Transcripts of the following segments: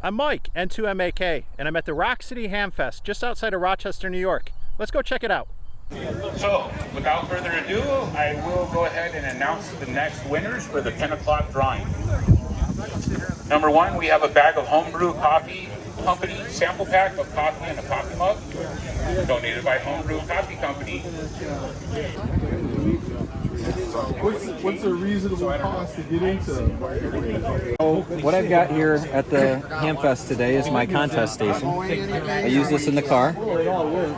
I'm Mike, N2MAK, and I'm at the Rock City Hamfest just outside of Rochester, New York. Let's go check it out. So, without further ado, I will go ahead and announce the next winners for the 10 o'clock drawing. Number one, we have a bag of Homebrew Coffee Company sample pack of coffee and a coffee mug, donated by Homebrew Coffee Company. What's a reasonable cost to get into? What I've got here at the Hamfest today is my contest station. I use this in the car,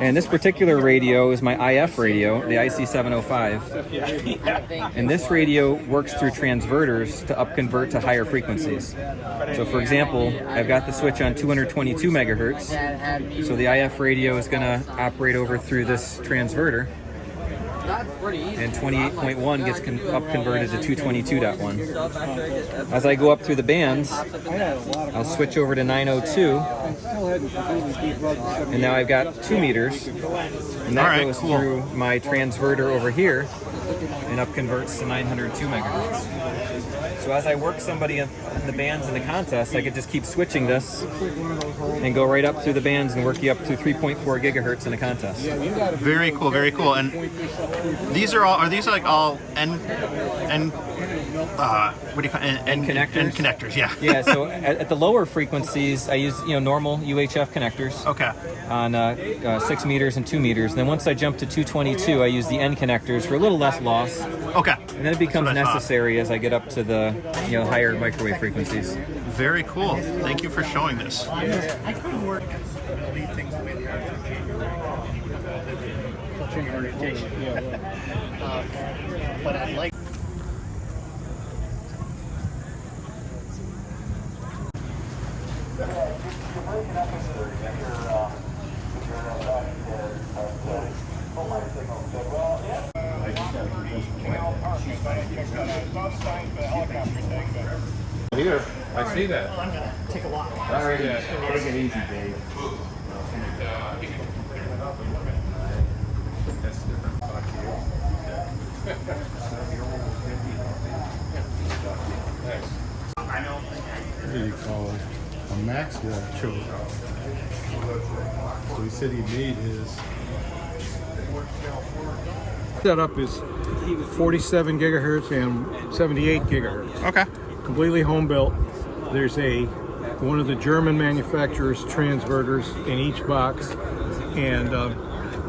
and this particular radio is my IF radio, the IC705. And this radio works through transverters to upconvert to higher frequencies. So for example, I've got the switch on 222 megahertz, so the IF radio is going to operate over through this transverter. And 28.1 gets up converted to 222.1. As I go up through the bands, I'll switch over to 902, and now I've got 2 meters, and that goes through my transverter over here and up converts to 902 megahertz. So as I work somebody in the bands in the contest, I could just keep switching this and go right up through the bands and work you up to 3.4 gigahertz in a contest. Very cool, very cool. And these are these like all N what do you call it? N connectors? N connectors, yeah. Yeah, so at the lower frequencies, I use normal UHF connectors. Okay. On 6 meters and 2 meters. And then once I jump to 222, I use the N connectors for a little less loss. Okay. And then it becomes necessary as I get up to the higher microwave frequencies. Very cool. Thank you for showing this. I could work. But I'd like. Here, I see that. I'm gonna take a walk. All right, yeah. Take it easy, Dave. That's different. What do you call it? A Maxwell choke. So he said he made his. Setup is 47 gigahertz and 78 gigahertz. Okay. Completely home built. There's one of the German manufacturers transverters in each box, and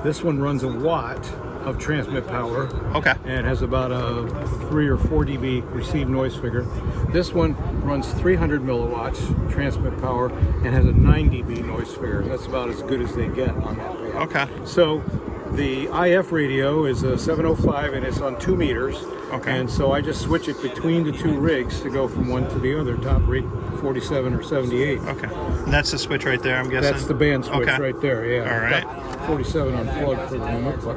this one runs a watt of transmit power. Okay. And it has about a 3 or 4 dB receive noise figure. This one runs 300 milliwatts transmit power and has a 9 dB noise figure. That's about as good as they get on that band. Okay. So the IF radio is a 705 and it's on 2 meters. Okay. And so I just switch it between the 2 rigs to go from one to the other, top rate 47 or 78. Okay. And that's the switch right there, I'm guessing? That's the band switch right there, yeah. All right. I've got 47 unplugged for the moment, but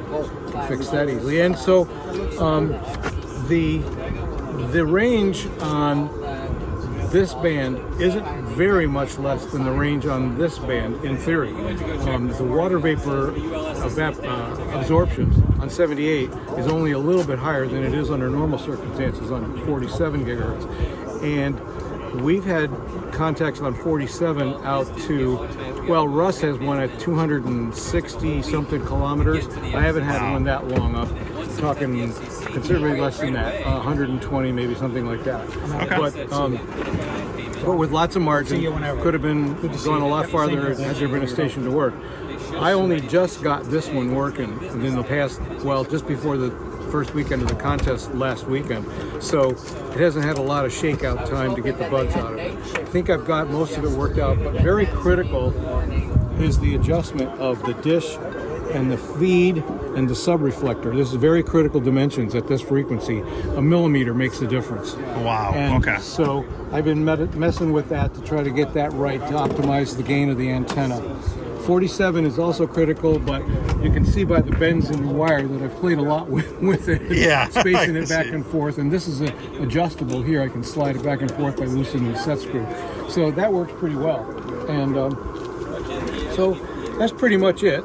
can fix that easily. And so the range on this band isn't very much less than the range on this band in theory. The water vapor absorption on 78 is only a little bit higher than it is under normal circumstances on 47 gigahertz. And we've had contacts on 47 out to, well, Russ has one at 260 something kilometers. I haven't had one that long. I'm talking considerably less than that, 120 maybe, something like that. Okay. But with lots of margin, could have been gone a lot farther had there been a station to work. I only just got this one working in the past, well, just before the first weekend of the contest last weekend. So it hasn't had a lot of shakeout time to get the bugs out of it. I think I've got most of it worked out, but very critical is the adjustment of the dish and the feed and the subreflector. This is very critical dimensions at this frequency. A millimeter makes a difference. Wow, And okay. so I've been messing with that to try to get that right, to optimize the gain of the antenna. 47 is also critical, but you can see by the bends in the wire that I've played a lot with it. Yeah, Spacing it back and forth. And this is adjustable here. I can slide it back and forth by loosening the set screw. So that works pretty well. And so that's pretty much it.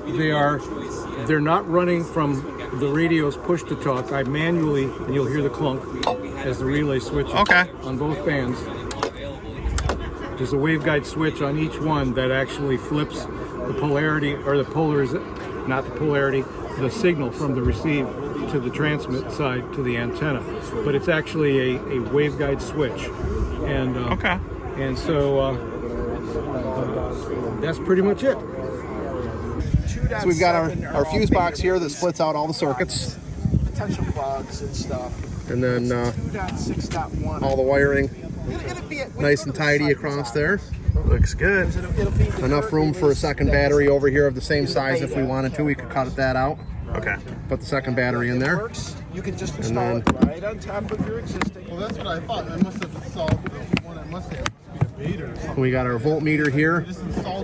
They're not running from the radio's push to talk. I manually, and you'll hear the clunk as the relay switches on both bands. There's a waveguide switch on each one that actually flips the polarity, or the signal from the receive to the transmit side to the antenna. But it's actually a waveguide switch. And Okay. and so that's pretty much it. So we've got our fuse box here that splits out all the circuits, Potential plugs and stuff. and then 2.6.1. all the wiring nice and tidy across there. Looks good. Enough room for a second battery over here of the same size. If we wanted to, we could cut that out. Okay. Put the second battery in there. You can just And install then- it right on top of your existing. Well, that's what I thought. I must have installed one. I must have be a beta or something. We got our voltmeter here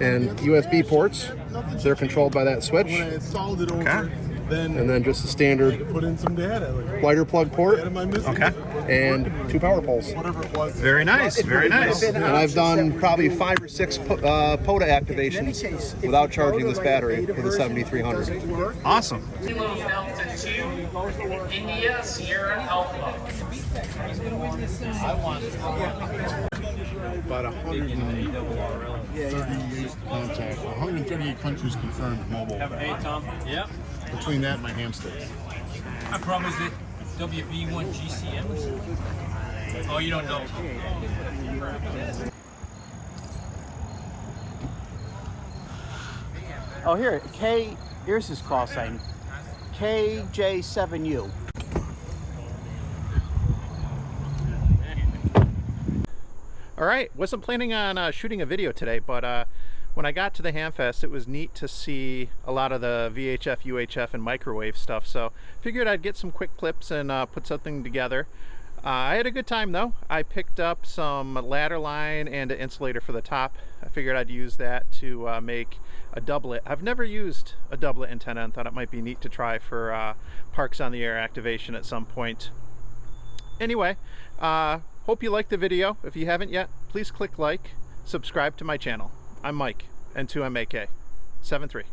and USB ports. They're controlled by that When I switch. installed it over, then And then just a standard put in some data. Like, lighter plug port what am I missing? Okay. and 2 power poles. Whatever it was. Very nice. Very nice. And I've done probably 5 or 6 POTA activations without charging this battery with a 7300. Awesome. Kilo Delta 2, India Sierra Alpha. About 138 contact, 138 countries confirmed mobile. Hey Tom. Yep. Between that and my ham sticks. I promised it. WB1 GCM. Oh, you don't know. Oh, here, here's his call sign. KJ7U. All right, wasn't planning on shooting a video today, but when I got to the Hamfest, it was neat to see a lot of the VHF, UHF, and microwave stuff. So figured I'd get some quick clips and put something together. I had a good time though. I picked up some ladder line and an insulator for the top. I figured I'd use that to make a doublet. I've never used a doublet antenna and thought it might be neat to try for Parks on the Air activation at some point. Anyway, hope you liked the video. If you haven't yet, please click like, subscribe to my channel. I'm Mike, N2MAK, 73.